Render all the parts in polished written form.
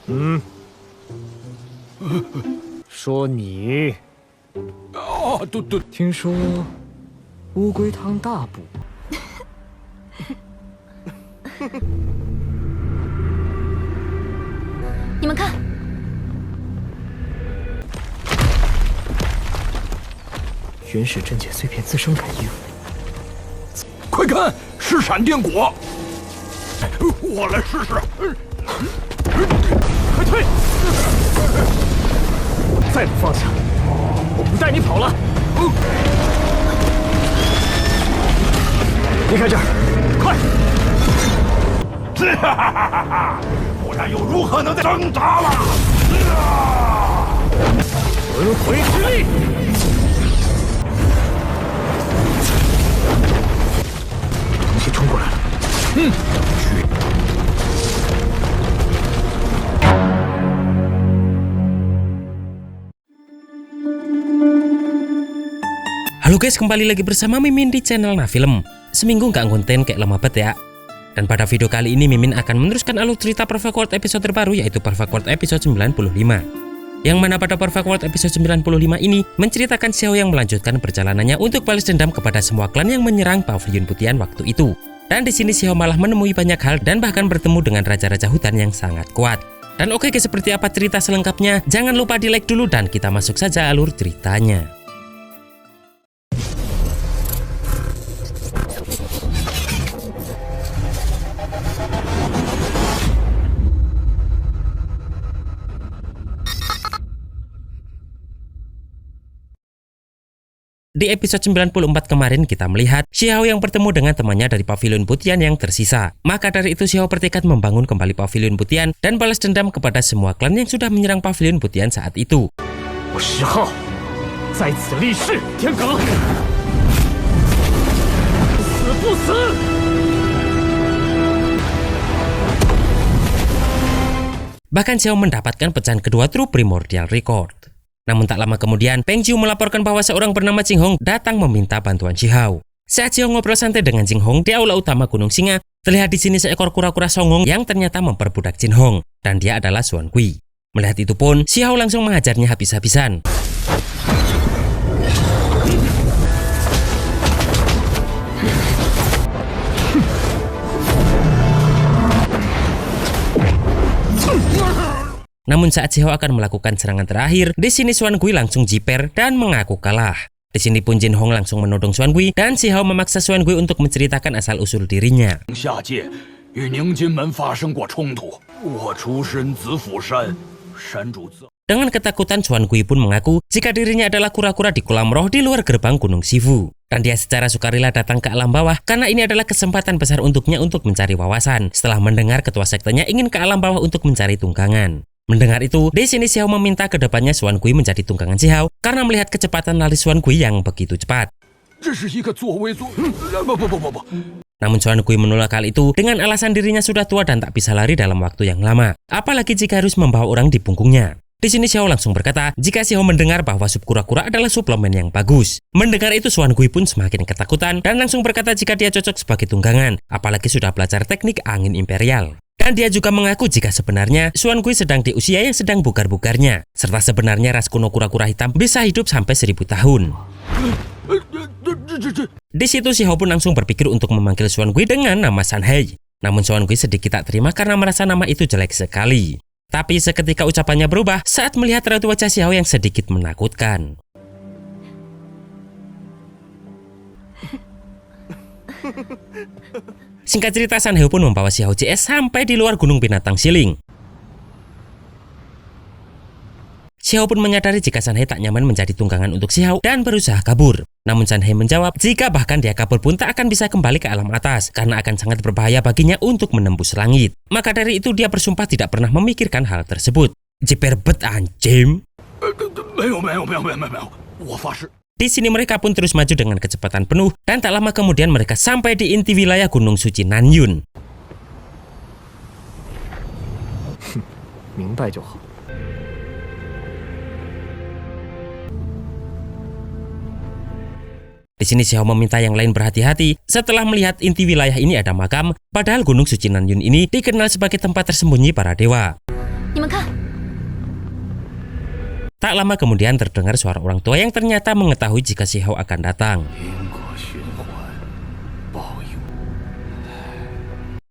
嗯，说你，哦，对，听说乌龟汤大补，你们看，原始阵解碎片自生感应，快看，是闪电果。我来试试。快退！再不放下，我不带你跑了！离开这儿，快！不然又如何能再挣扎了？轮回之力！东西冲过来了。Halo guys, kembali lagi bersama Mimin di channel Nafilm. Seminggu nggak konten kayak lama banget ya. Dan pada video kali ini Mimin akan meneruskan alur cerita Perfect World episode terbaru, yaitu Perfect World episode 95. Yang mana pada Perfect World episode 95 ini menceritakan Xiao yang melanjutkan perjalanannya untuk balas dendam kepada semua klan yang menyerang Pavilion Putihan waktu itu. Dan di sini Xiao malah menemui banyak hal dan bahkan bertemu dengan raja-raja hutan yang sangat kuat. Dan oke guys, seperti apa cerita selengkapnya? Jangan lupa di like dulu dan kita masuk saja alur ceritanya. Di episode 94 kemarin kita melihat Xiao yang bertemu dengan temannya dari Pavilion Putihan yang tersisa. Maka dari itu Xiao bertekad membangun kembali Pavilion Putihan dan balas dendam kepada semua klan yang sudah menyerang Pavilion Putihan saat itu. 我10号在此立誓，天狗，死不死！ Bahkan Xiao mendapatkan pecahan kedua True Primordial Record. Namun tak lama kemudian, Peng Jiu melaporkan bahwa seorang bernama Jing Hong datang meminta bantuan Xiao. Saat Xiao ngobrol santai dengan Jing Hong di aula utama Gunung Singa, terlihat di sini seekor kura-kura songong yang ternyata memperbudak Jin Hong, dan dia adalah Xuan Gui. Melihat itu pun, Xiao langsung menghajarnya habis-habisan. Namun saat Xiao akan melakukan serangan terakhir, di sini Xuan Gui langsung jiper dan mengaku kalah. Di sini pun Jin Hong langsung menodong Xuan Gui dan Xiao memaksa Xuan Gui untuk menceritakan asal-usul dirinya. 下界与宁金门发生过冲突，我出身子府山，山主自。 Dengan ketakutan, Xuan Gui pun mengaku jika dirinya adalah kura-kura di kolam roh di luar gerbang Gunung Shifu. Dan dia secara sukarela datang ke alam bawah karena ini adalah kesempatan besar untuknya untuk mencari wawasan setelah mendengar ketua sektenya ingin ke alam bawah untuk mencari tunggangan. Mendengar itu, di sini Xiao meminta ke depannya Xuan Gui menjadi tunggangan Xiao karena melihat kecepatan lari Xuan Gui yang begitu cepat. Namun Xuan Gui menolak hal itu dengan alasan dirinya sudah tua dan tak bisa lari dalam waktu yang lama, apalagi jika harus membawa orang di punggungnya. Di sini Xiao langsung berkata jika Xiao mendengar bahwa sup kura-kura adalah suplemen yang bagus. Mendengar itu Xuan Gui pun semakin ketakutan dan langsung berkata jika dia cocok sebagai tunggangan, apalagi sudah belajar teknik angin imperial. Dan dia juga mengaku jika sebenarnya Xuan Gui sedang di usia yang sedang bugar-bugarnya, serta sebenarnya ras kuno kura-kura hitam bisa hidup sampai 1000 tahun. Di situ Xiao pun langsung berpikir untuk memanggil Xuan Gui dengan nama Sanhei. Namun Xuan Gui sedikit tak terima karena merasa nama itu jelek sekali. Tapi seketika ucapannya berubah saat melihat raut wajah Xiao yang sedikit menakutkan. Singkat cerita, Sanhei pun membawa Xiao CS sampai di luar Gunung Binatang Siling. Xiao pun menyadari jika Sanhei tak nyaman menjadi tunggangan untuk Xiao dan berusaha kabur. Namun Sanhei menjawab jika bahkan dia kabur pun tak akan bisa kembali ke alam atas karena akan sangat berbahaya baginya untuk menembus langit. Maka dari itu dia bersumpah tidak pernah memikirkan hal tersebut. Jiper bet anjim. Di sini mereka pun terus maju dengan kecepatan penuh dan tak lama kemudian mereka sampai di inti wilayah Gunung Suci Nanyun. 明白就好。 Di sini Xiao meminta yang lain berhati-hati setelah melihat inti wilayah ini ada makam, padahal Gunung Suci Nanyun ini dikenal sebagai tempat tersembunyi para dewa. 你们看， Tak lama kemudian terdengar suara orang tua yang ternyata mengetahui jika Si Hao akan datang.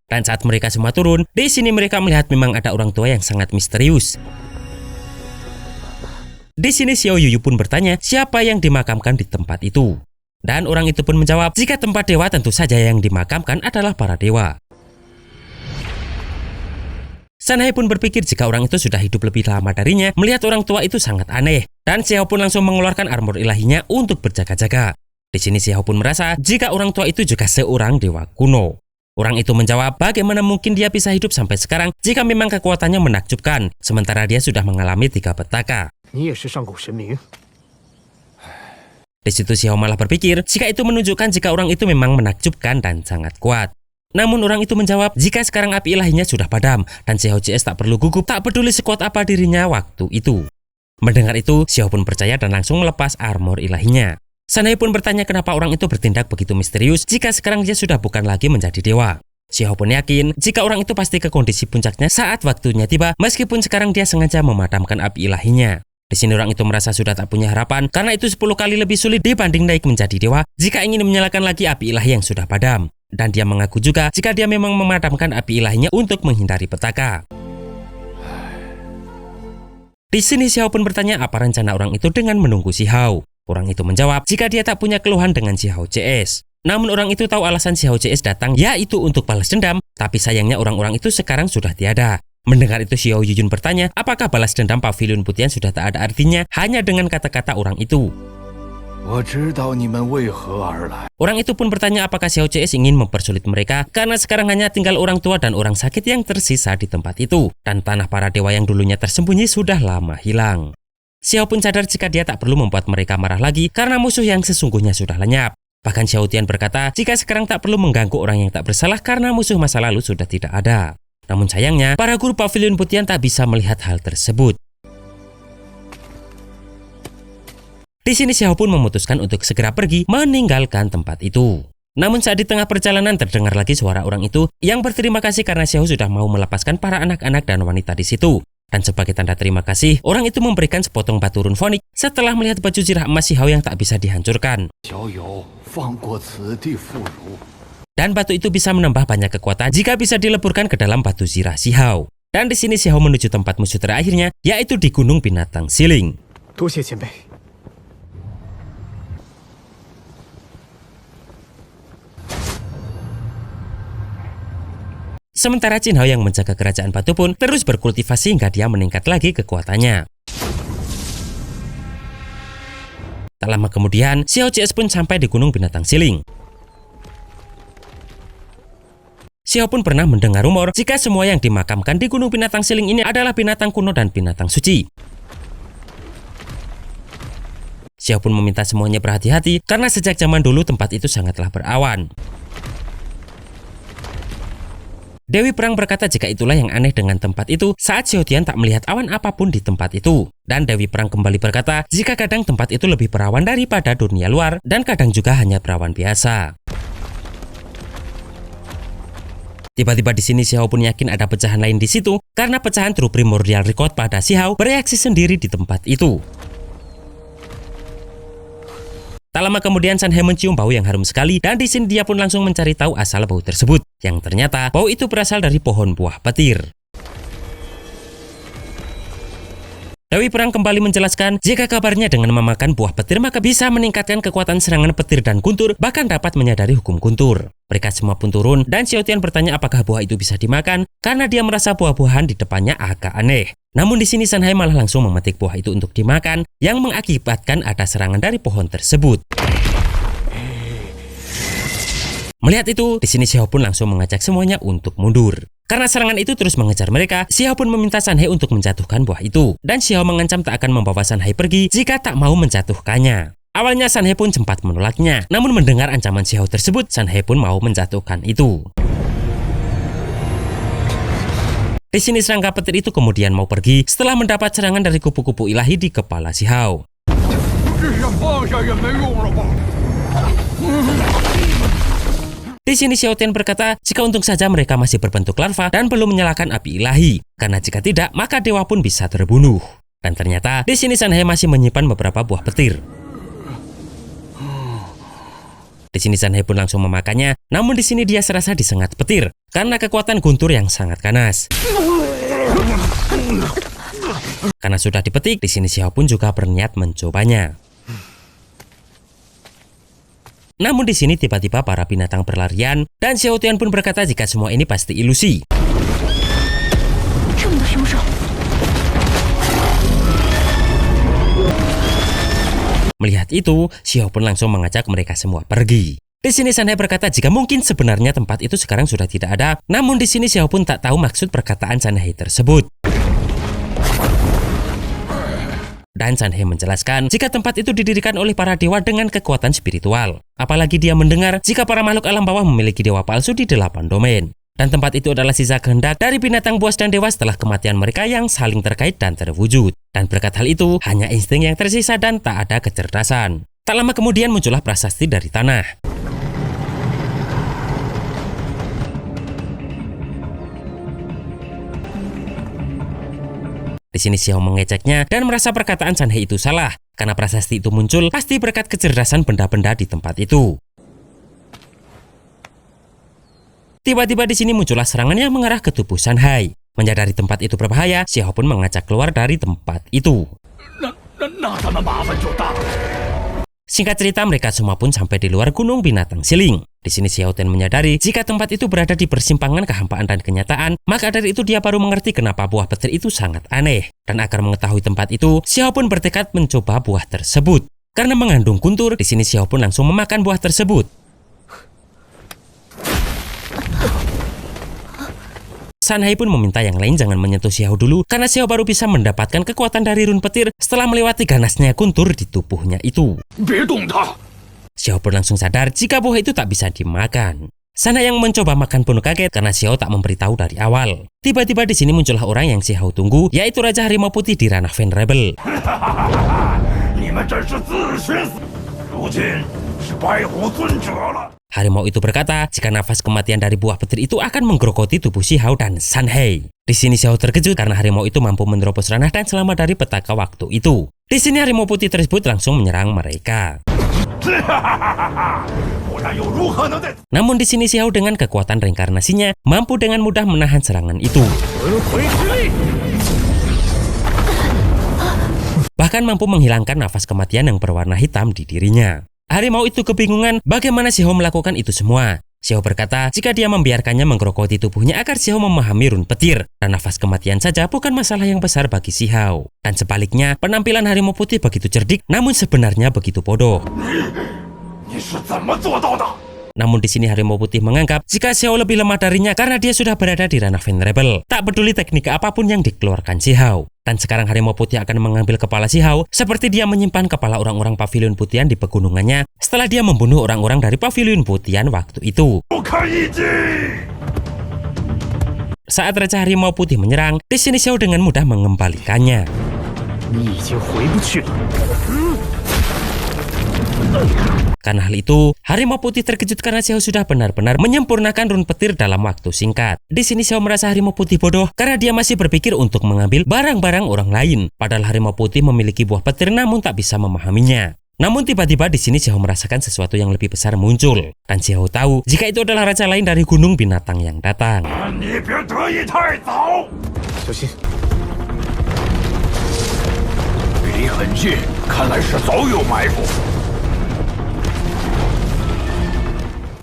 Dan saat mereka semua turun, di sini mereka melihat memang ada orang tua yang sangat misterius. Di sini Xiao Yuyu pun bertanya siapa yang dimakamkan di tempat itu. Dan orang itu pun menjawab, jika tempat dewa tentu saja yang dimakamkan adalah para dewa. Sanhai pun berpikir jika orang itu sudah hidup lebih lama darinya, melihat orang tua itu sangat aneh. Dan Xiao pun langsung mengeluarkan armor ilahinya untuk berjaga-jaga. Di sini Xiao pun merasa jika orang tua itu juga seorang dewa kuno. Orang itu menjawab, bagaimana mungkin dia bisa hidup sampai sekarang jika memang kekuatannya menakjubkan, sementara dia sudah mengalami 3 petaka. 你也是上古神明， Di situ Xiao malah berpikir jika itu menunjukkan jika orang itu memang menakjubkan dan sangat kuat. Namun orang itu menjawab jika sekarang api ilahinya sudah padam dan Xiao CS tak perlu gugup, tak peduli sekuat apa dirinya waktu itu. Mendengar itu, Xiao pun percaya dan langsung melepas armor ilahinya. Sanhai pun bertanya kenapa orang itu bertindak begitu misterius jika sekarang dia sudah bukan lagi menjadi dewa. Xiao pun yakin jika orang itu pasti ke kondisi puncaknya saat waktunya tiba, meskipun sekarang dia sengaja memadamkan api ilahinya. Di sini orang itu merasa sudah tak punya harapan karena itu 10 kali lebih sulit dibanding naik menjadi dewa jika ingin menyalakan lagi api ilahi yang sudah padam. Dan dia mengaku juga jika dia memang memadamkan api ilahinya untuk menghindari petaka. Di sini Xiao pun bertanya apa rencana orang itu dengan menunggu Si Hao. Orang itu menjawab jika dia tak punya keluhan dengan Si Hao CS. Namun orang itu tahu alasan Si Hao CS datang yaitu untuk balas dendam, tapi sayangnya orang-orang itu sekarang sudah tiada. Mendengar itu Xiao Yuyun bertanya apakah balas dendam Pavilion Putian sudah tak ada artinya hanya dengan kata-kata orang itu. Orang itu pun bertanya apakah Xiao CS ingin mempersulit mereka karena sekarang hanya tinggal orang tua dan orang sakit yang tersisa di tempat itu. Dan tanah para dewa yang dulunya tersembunyi sudah lama hilang. Xiao pun sadar jika dia tak perlu membuat mereka marah lagi karena musuh yang sesungguhnya sudah lenyap. Bahkan Xiao Tian berkata jika sekarang tak perlu mengganggu orang yang tak bersalah karena musuh masa lalu sudah tidak ada. Namun sayangnya para guru Pavilion Putian tak bisa melihat hal tersebut. Di sini Xiao pun memutuskan untuk segera pergi meninggalkan tempat itu. Namun saat di tengah perjalanan terdengar lagi suara orang itu yang berterima kasih karena Xiao sudah mau melepaskan para anak-anak dan wanita di situ. Dan sebagai tanda terima kasih, orang itu memberikan sepotong batu run fonik setelah melihat baju zirah emas Si Hao yang tak bisa dihancurkan. Dan batu itu bisa menambah banyak kekuatan jika bisa dileburkan ke dalam batu zirah Si Hao. Dan di sini Si Hao menuju tempat musuh terakhirnya, yaitu di Gunung Binatang Siling. 多谢前辈。 Sementara Qin Hao yang menjaga kerajaan batu pun terus berkultivasi hingga dia meningkat lagi kekuatannya. Tak lama kemudian, Xiao CS pun sampai di Gunung Binatang Siling. Xiao pun pernah mendengar rumor jika semua yang dimakamkan di Gunung Binatang Siling ini adalah binatang kuno dan binatang suci. Xiao pun meminta semuanya berhati-hati karena sejak zaman dulu tempat itu sangatlah berawan. Dewi Perang berkata jika itulah yang aneh dengan tempat itu saat Xiao Tian tak melihat awan apapun di tempat itu. Dan Dewi Perang kembali berkata jika kadang tempat itu lebih berawan daripada dunia luar dan kadang juga hanya berawan biasa. Tiba-tiba di sini Xiao pun yakin ada pecahan lain di situ karena pecahan True Primordial Record pada Xiao bereaksi sendiri di tempat itu. Tak lama kemudian Sanhai mencium bau yang harum sekali dan di sini dia pun langsung mencari tahu asal bau tersebut. Yang ternyata bau itu berasal dari pohon buah petir. Dewi Perang kembali menjelaskan jika kabarnya dengan memakan buah petir maka bisa meningkatkan kekuatan serangan petir dan guntur, bahkan dapat menyadari hukum guntur. Mereka semua pun turun dan Xiao Tian bertanya apakah buah itu bisa dimakan karena dia merasa buah-buahan di depannya agak aneh. Namun di sini Sanhai malah langsung memetik buah itu untuk dimakan yang mengakibatkan ada serangan dari pohon tersebut. Melihat itu, di sini Xiao pun langsung mengajak semuanya untuk mundur. Karena serangan itu terus mengejar mereka, Xiao pun meminta Sanhai untuk menjatuhkan buah itu. Dan Xiao mengancam tak akan membawa Sanhai pergi jika tak mau menjatuhkannya. Awalnya Sanhai pun sempat menolaknya, namun mendengar ancaman Xiao tersebut, Sanhai pun mau menjatuhkan itu. Di sini serangga petir itu kemudian mau pergi setelah mendapat serangan dari kupu-kupu ilahi di kepala Xiao. Di sini Xiao Tian berkata jika untung saja mereka masih berbentuk larva dan belum menyalakan api ilahi, karena jika tidak maka dewa pun bisa terbunuh. Dan ternyata di sini San He masih menyimpan beberapa buah petir. Di sini San He pun langsung memakannya, namun di sini dia serasa disengat petir karena kekuatan guntur yang sangat ganas. Karena sudah dipetik, di sini Xiao pun juga berniat mencobanya. Namun di sini tiba-tiba para binatang berlarian dan Xiao Tian pun berkata jika semua ini pasti ilusi. Melihat itu, Xiao pun langsung mengajak mereka semua pergi. Di sini San He berkata jika mungkin sebenarnya tempat itu sekarang sudah tidak ada, namun di sini Xiao pun tak tahu maksud perkataan San He tersebut. Dan San He menjelaskan jika tempat itu didirikan oleh para dewa dengan kekuatan spiritual. Apalagi dia mendengar jika para makhluk alam bawah memiliki dewa palsu di 8 domain. Dan tempat itu adalah sisa kehendak dari binatang buas dan dewa setelah kematian mereka yang saling terkait dan terwujud. Dan berkat hal itu, hanya insting yang tersisa dan tak ada kecerdasan. Tak lama kemudian muncullah prasasti dari tanah. Di sini Xiao mengeceknya dan merasa perkataan San He itu salah. Karena prasasti itu muncul pasti berkat kecerdasan benda-benda di tempat itu. Tiba-tiba di sini muncullah serangan yang mengarah ke tubuh San He. Menyadari tempat itu berbahaya, Xiao pun mengajak keluar dari tempat itu. Singkat cerita, mereka semua pun sampai di luar gunung binatang siling. Di sini Xiao Tian menyadari jika tempat itu berada di persimpangan kehampaan dan kenyataan, maka dari itu dia baru mengerti kenapa buah petir itu sangat aneh. Dan agar mengetahui tempat itu, Xiao pun bertekad mencoba buah tersebut. Karena mengandung guntur, di sini Xiao pun langsung memakan buah tersebut. San He pun meminta yang lain jangan menyentuh Xiao dulu karena Xiao baru bisa mendapatkan kekuatan dari run petir setelah melewati ganasnya guntur di tubuhnya itu. Xiao pun langsung sadar jika buah itu tak bisa dimakan. San He yang mencoba makan pun kaget karena Xiao tak memberitahu dari awal. Tiba-tiba di sini muncullah orang yang Xiao tunggu, yaitu Raja Harimau Putih di ranah Venerable. Harimau itu berkata jika nafas kematian dari buah petir itu akan menggerogoti tubuh Xiao dan San He. Di sini Xiao terkejut karena harimau itu mampu menerobos ranah dan selamat dari petaka waktu itu. Di sini harimau putih tersebut langsung menyerang mereka. Namun di sini Xiao dengan kekuatan reinkarnasinya mampu dengan mudah menahan serangan itu. Bahkan mampu menghilangkan nafas kematian yang berwarna hitam di dirinya. Harimau itu kebingungan bagaimana Xiao melakukan itu semua. Xiao berkata jika dia membiarkannya menggerogoti tubuhnya agar Xiao memahami run petir. Dan nafas kematian saja bukan masalah yang besar bagi Xiao. Dan sebaliknya, penampilan harimau putih begitu cerdik namun sebenarnya begitu bodoh. Namun di sini harimau putih menganggap jika Xiao lebih lemah darinya karena dia sudah berada di ranah Venerable. Tak peduli teknik apapun yang dikeluarkan Xiao. Dan sekarang harimau putih akan mengambil kepala Xiao seperti dia menyimpan kepala orang-orang pavilion putihan di pegunungannya setelah dia membunuh orang-orang dari pavilion putihan waktu itu. Saat Raja Harimau Putih menyerang, di sini Xiao dengan mudah mengembalikannya. Karena hal itu, Harimau Putih terkejut karena Xiao sudah benar-benar menyempurnakan run petir dalam waktu singkat. Di sini Xiao merasa Harimau Putih bodoh karena dia masih berpikir untuk mengambil barang-barang orang lain. Padahal Harimau Putih memiliki buah petir namun tak bisa memahaminya. Namun tiba-tiba di sini Xiao merasakan sesuatu yang lebih besar muncul. Dan Xiao tahu jika itu adalah raja lain dari gunung binatang yang datang.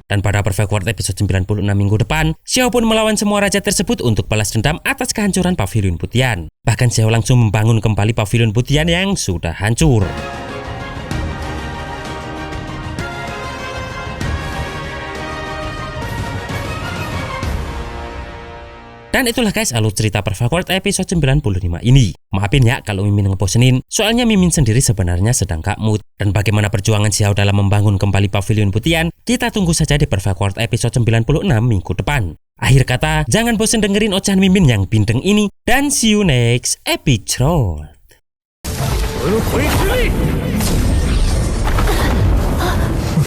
Dan pada Perfect World episode 96 minggu depan, Xiao pun melawan semua raja tersebut untuk balas dendam atas kehancuran pavilion putihan. Bahkan Xiao langsung membangun kembali pavilion putihan yang sudah hancur. Dan itulah guys alur cerita Perfect World episode 95 ini. Maafin ya kalau Mimin ngebosenin, soalnya Mimin sendiri sebenarnya sedang gak mood. Dan bagaimana perjuangan Xiao dalam membangun kembali pavilion putihan, kita tunggu saja di Perfect World episode 96 minggu depan. Akhir kata, jangan bosen dengerin ocehan Mimin yang bindeng ini, dan see you next episode.